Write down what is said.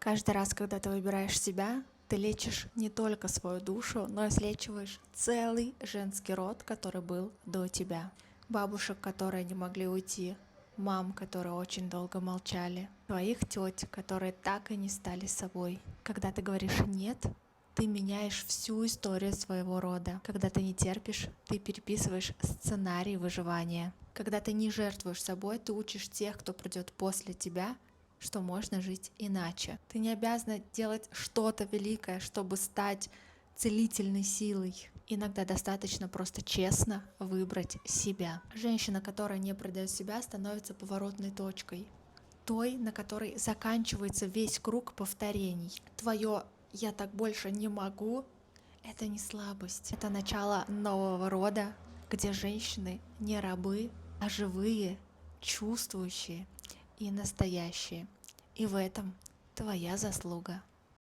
Каждый раз, когда ты выбираешь себя, ты лечишь не только свою душу, но и слечиваешь целый женский род, который был до тебя. Бабушек, которые не могли уйти, мам, которые очень долго молчали, твоих теть, которые так и не стали собой. Когда ты говоришь «нет», ты меняешь всю историю своего рода. Когда ты не терпишь, ты переписываешь сценарий выживания. Когда ты не жертвуешь собой, ты учишь тех, кто придет после тебя, что можно жить иначе. Ты не обязана делать что-то великое, чтобы стать целительной силой. Иногда достаточно просто честно выбрать себя. Женщина, которая не предает себя, становится поворотной точкой. Той, на которой заканчивается весь круг повторений. Твое «я так больше не могу» — это не слабость. Это начало нового рода, где женщины не рабы, а живые, чувствующие и настоящие. И в этом твоя заслуга.